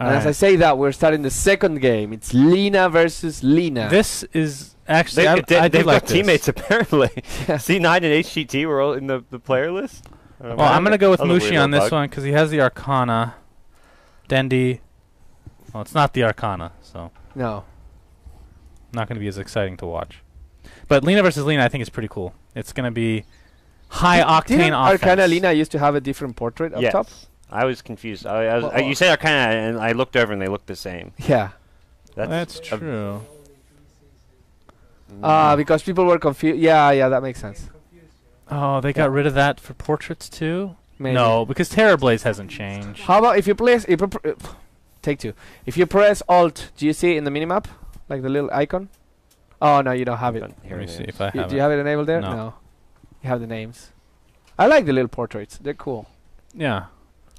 And as I say that, we're starting the second game. It's Lina versus Lina. This is actually... They've like got teammates, apparently. C9 and HGT were all in the player list. Well, I'm going to go with Mushi on this one because he has the Arcana. Dendi... Well, it's not the Arcana, so... No. Not going to be as exciting to watch. But Lina versus Lina, I think, is pretty cool. It's going to be high-octane offense. Arcana Lina used to have a different portrait up top? I was confused. You said Arcana, and I looked over, and they looked the same. Yeah. That's true. Because people were confused. Yeah, that makes sense. Oh, they got rid of that for portraits, too? Maybe. No, because Terrorblaze hasn't changed. How about if you place... Take two. If you press Alt, do you see it in the minimap? Like the little icon? Oh, no, you don't have it. Let me see if I have it. Do you have it enabled there? No. You have the names. I like the little portraits. They're cool. Yeah.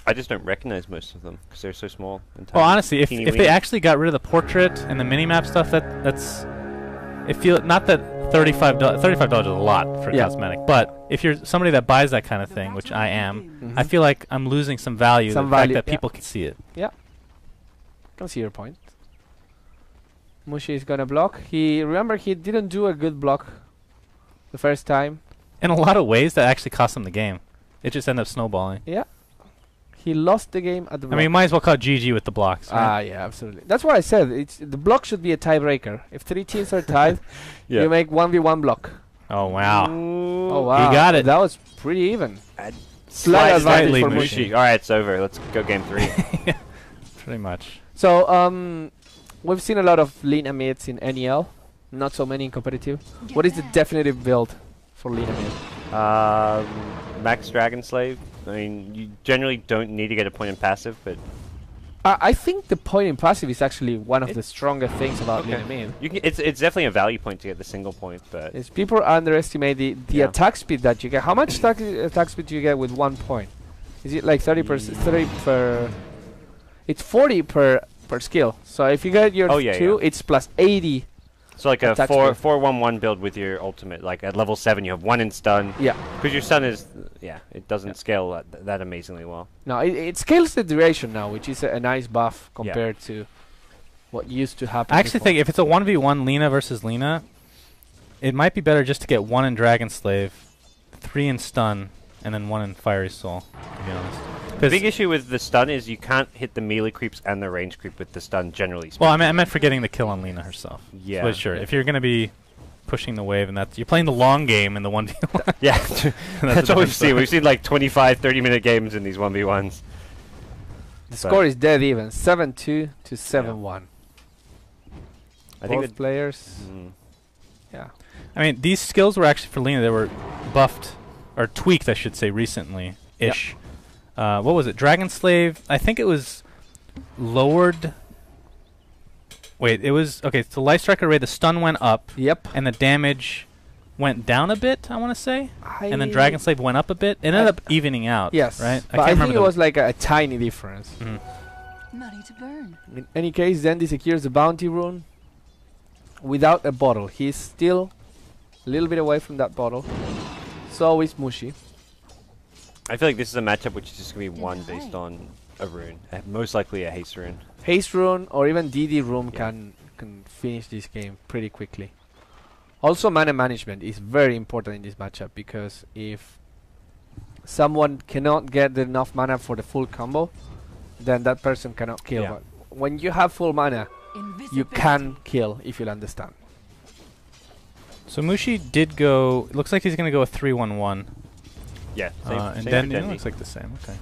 I just don't recognize most of them because they're so small. And well, honestly, if they actually got rid of the portrait and the minimap stuff, that's... Not that $35 is a lot for cosmetic, but if you're somebody that buys that kind of thing, which I am, I feel like I'm losing some value. The fact that people can see it. Yeah. I can see your point. Mushi is gonna block. Remember, he didn't do a good block the first time. In a lot of ways, that actually cost him the game. It just ended up snowballing. Yeah. He lost the game at the block. I mean, you might as well call GG with the blocks. Right? Yeah, absolutely. That's what I said. The block should be a tiebreaker. If 3 teams are tied, you make 1v1 block. Oh, wow. Oh, wow. He got it. That was pretty even. Slight advantage for Mushi. All right, it's over. Let's go game 3. Pretty much. So, we've seen a lot of Lina mids in NEL. Not so many in competitive. What is the definitive build for Lina mid? Max Dragon Slave. I mean, you generally don't need to get a point in passive, but... I think the point in passive is actually one of the stronger things about Lina mid. It's definitely a value point to get the single point, but... People underestimate the attack speed that you get. How much attack speed do you get with 1 point? Is it like 30 per... It's 40 per skill. So if you get your 2, it's plus 80. So like a 4-1-1 build with your ultimate. Like at level 7, you have 1 in stun. Yeah. Because your stun is... it doesn't scale that amazingly well. No, it scales the duration now, which is a nice buff compared to what used to happen. I actually think if it's a 1v1 Lina versus Lina, it might be better just to get 1 in Dragon Slave, 3 in stun, and then 1 in Fiery Soul, to be honest. The big issue with the stun is you can't hit the melee creeps and the range creep with the stun, generally speaking. Well, I meant for getting the kill on Lina herself. Yeah. But sure, if you're going to be pushing the wave, and you're playing the long game in the 1v1. Yeah, that's what we've seen. We've seen like 25, 30-minute games in these 1v1s. The score is dead even, 7-2 to 7-1. I think both players. Yeah. I mean, these skills were actually for Lina. They were buffed, or tweaked, I should say, recently-ish. What was it? Dragon Slave, I think it was lowered. Wait, it was... Okay, so Light Striker Ray, the stun went up. Yep. And the damage went down a bit, I want to say. And then Dragon Slave went up a bit. It ended up evening out. Yes. Right? But I think it was like a tiny difference. Money to burn. In any case, Dendi secures the bounty rune without a bottle. He's still a little bit away from that bottle. So is Mushi. I feel like this is a matchup which is just going to be won based on a rune. Most likely a haste rune. Haste rune or even DD rune can finish this game pretty quickly. Also, mana management is very important in this matchup because if someone cannot get enough mana for the full combo, then that person cannot kill. But when you have full mana, you can kill, if you'll understand. So Mushi did go... Looks like he's going to go a 3-1-1. Yeah, and Dendi looks like the same. Okay.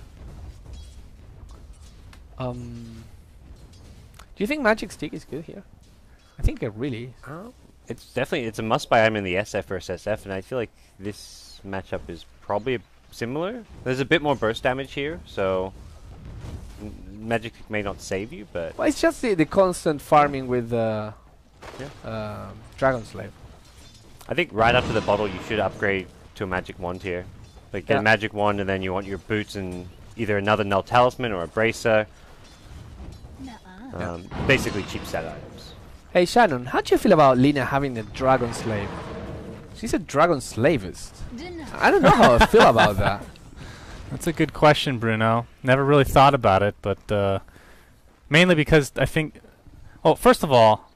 Do you think Magic Stick is good here? I think it really is. It's definitely a must-buy item in the SF versus SF, and I feel like this matchup is probably similar. There's a bit more burst damage here, so Magic Stick may not save you, but... Well, it's just the constant farming with Dragon Slave. I think right after the bottle, you should upgrade to a Magic Wand here. Like get a Magic Wand, and then you want your boots and either another Null Talisman or a Bracer. Basically cheap set items. Hey Shannon, how do you feel about Lina having a Dragon Slave? She's a Dragon Slavist. I don't know how I feel about that. That's a good question, Bruno. Never really thought about it, but Mainly because I think... Oh, first of all,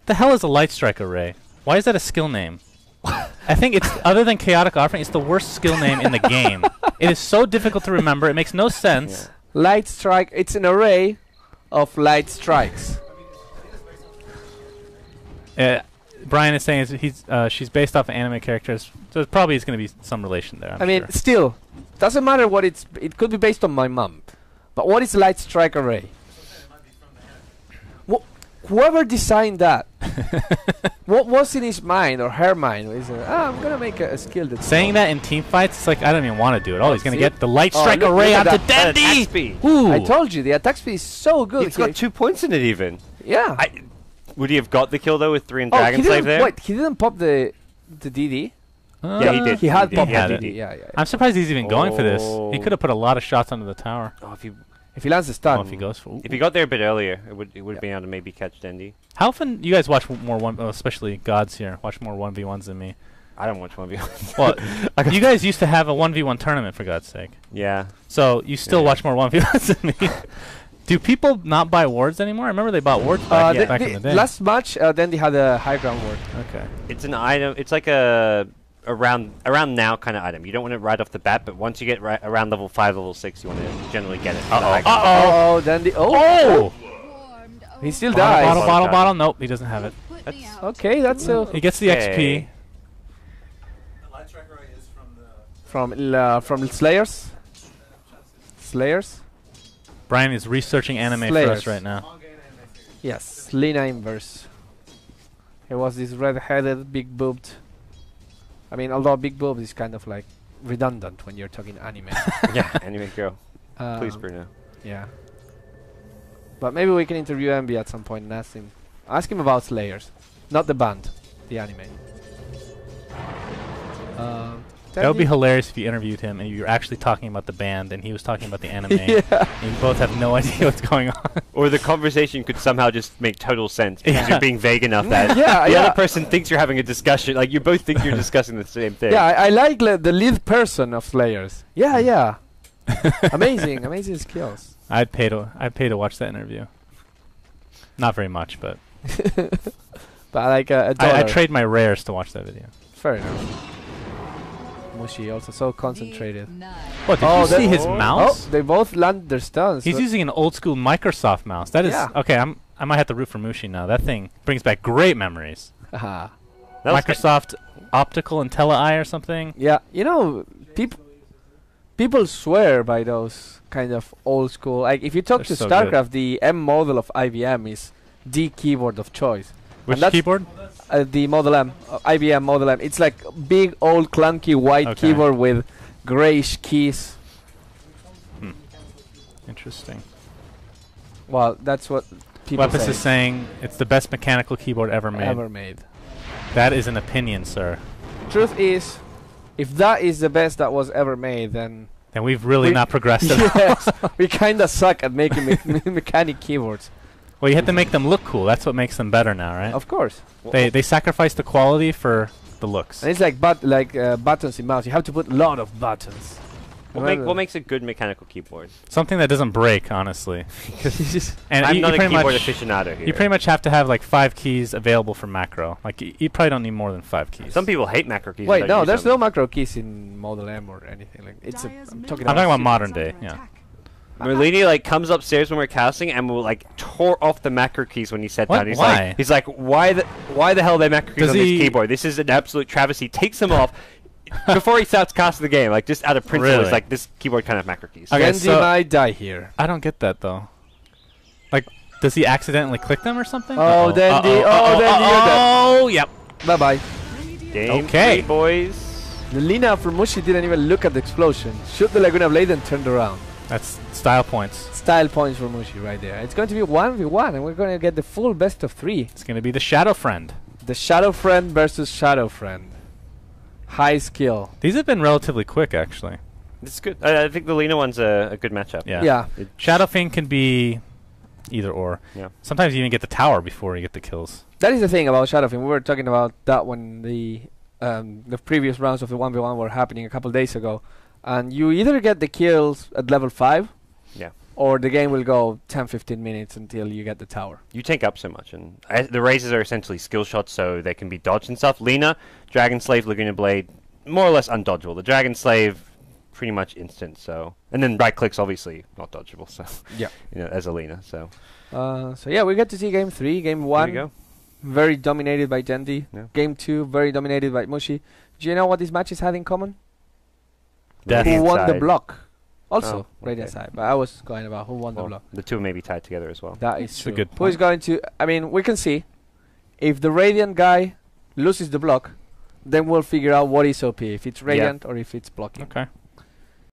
the hell is a light strike array? Why is that a skill name? I think it's, other than chaotic offering, it's the worst skill name in the game. It is so difficult to remember. It makes no sense. Yeah. Light strike. It's an array of light strikes. Brian is saying she's based off of anime characters, so it probably is going to be some relation there. I mean, still, doesn't matter what it's. It could be based on my mom, but what is light strike array? Whoever designed that, what was in his mind or her mind? Was I'm gonna make a skill that's saying that in team fights. It's like I don't even want to do it. Oh, he's gonna get the light Oh, strike look array at onto that. Dendi. Ooh. I told you the attack speed is so good. It's got 2 points in it even. Yeah. Would he have got the kill though with 3 and Oh, Dragon Slave there? wait, he didn't pop the DD. Yeah, he did. He had did. popped He had the it. DD. Yeah. I'm surprised he's even going for this. Oh. He could have put a lot of shots onto the tower. Oh, If he lands a stun. Oh, if he goes for. if he got there a bit earlier, it would have been able to maybe catch Dendi. How often you guys watch more especially gods here, watch more 1v1s than me? I don't watch 1v1. Well, you guys used to have a 1v1 tournament for God's sake. Yeah. So you still watch more 1v1s than me. Do people not buy wards anymore? I remember they bought wards back in the day. Last match, then they had a high ground ward. Okay. It's an item. It's like a around now kind of item. You don't want it right off the bat, but once you get around level 5, level 6, you want to generally get it. Oh, then the he still dies. Bottle. Nope, he doesn't have it. Okay, that's He gets the XP. The light strike array is from Slayers. Slayers. Brian is researching anime for us right now. Yes, Lina inverse. It was this red-headed, big-boobed. I mean, although big-boobed is kind of like redundant when you're talking anime. Yeah, anime girl. Please, Bruno. Yeah. But maybe we can interview MB at some point and ask him about Slayers, not the band, the anime. That would be hilarious if you interviewed him and you were actually talking about the band and he was talking about the anime. Yeah. And you both have no idea what's going on. Or the conversation could somehow just make total sense because you're being vague enough that the other person thinks you're having a discussion. Like, you both think you're discussing the same thing. Yeah, I like the lead person of Slayers. Yeah. amazing skills. I'd pay to watch that interview. Not very much, but But like a dollar. I trade my rares to watch that video. Fair enough. Mushi also so concentrated. What, did you see his mouse? Oh, they both land their stuns. He's using an old school Microsoft mouse. That is okay. I might have to root for Mushi now. That thing brings back great memories. Microsoft Optical IntelliEye or something. Yeah, you know, people swear by those kind of old school. Like if you talk to They're so StarCraft, the M model of IBM is the keyboard of choice. Which keyboard? The Model M, IBM Model M. It's like big, old, clunky white keyboard with grayish keys. Interesting. Well, that's what people Wepis say. is saying it's the best mechanical keyboard ever made. That is an opinion, sir. Truth is, if that is the best that was ever made, then we've really not progressed at all. Yes, we kind of suck at making mechanic keyboards. Well, you have to make them look cool. That's what makes them better now, right? Of course. They sacrifice the quality for the looks. And it's like buttons in mouse. You have to put a lot of buttons. What makes a good mechanical keyboard? Something that doesn't break, honestly. And I'm not a keyboard aficionado here. You pretty much have to have like 5 keys available for macro. Like you probably don't need more than 5 keys. Some people hate macro keys. Wait, no, there's no macro keys in Model M or anything. Like I'm talking about modern day. Yeah. Merlini comes upstairs when we're casting and will tore off the macro keys when he sat down. Why? He's like, why the hell are they macro keys on this keyboard? This is an absolute travesty. Takes them off before he starts casting the game. Like just out of principle, Really? it's like this keyboard kind of macro keys. Okay, Dendi might die here. I don't get that though. Like, does he accidentally click them or something? Oh, Dendi. Dendi, you're Oh, yep. Bye bye. Game 3, boys. The Lina from Mushi didn't even look at the explosion. Shoot the Laguna Blade and turned around. That's style points. Style points for Mushi right there. It's going to be 1v1 and we're going to get the full best of 3. It's going to be the Shadow Friend. The Shadow Friend versus Shadow Friend. High skill. These have been relatively quick, actually. It's good. I think the Lina one's a good matchup. Yeah. Shadow Fiend can be either or. Yeah. Sometimes you even get the tower before you get the kills. That is the thing about Shadow Fiend. We were talking about that when the previous rounds of the 1v1 were happening a couple days ago. And you either get the kills at level 5, or the game will go 10-15 minutes until you get the tower. You tank up so much, and the raises are essentially skill shots, so they can be dodged and stuff. Lina, Dragon Slave, Laguna Blade, more or less undodgeable. The Dragon Slave, pretty much instant. So, and then right clicks obviously not dodgeable. So Yeah. you know, as a Lina. So So yeah, we get to see game 3. Game there 1, you go. very dominated by Dendi. Yeah. Game 2, very dominated by Mushi. Do you know what these matches had in common? Death. Who Radiant won the side. block? Also, Oh, Radiant okay. side. But I was going about who won the Well, block. the two may be tied together as well. That is That's a true. good Who is point. going to... I mean, we can see. If the Radiant guy loses the block, then we'll figure out what is OP. If it's Radiant or if it's blocking. Okay.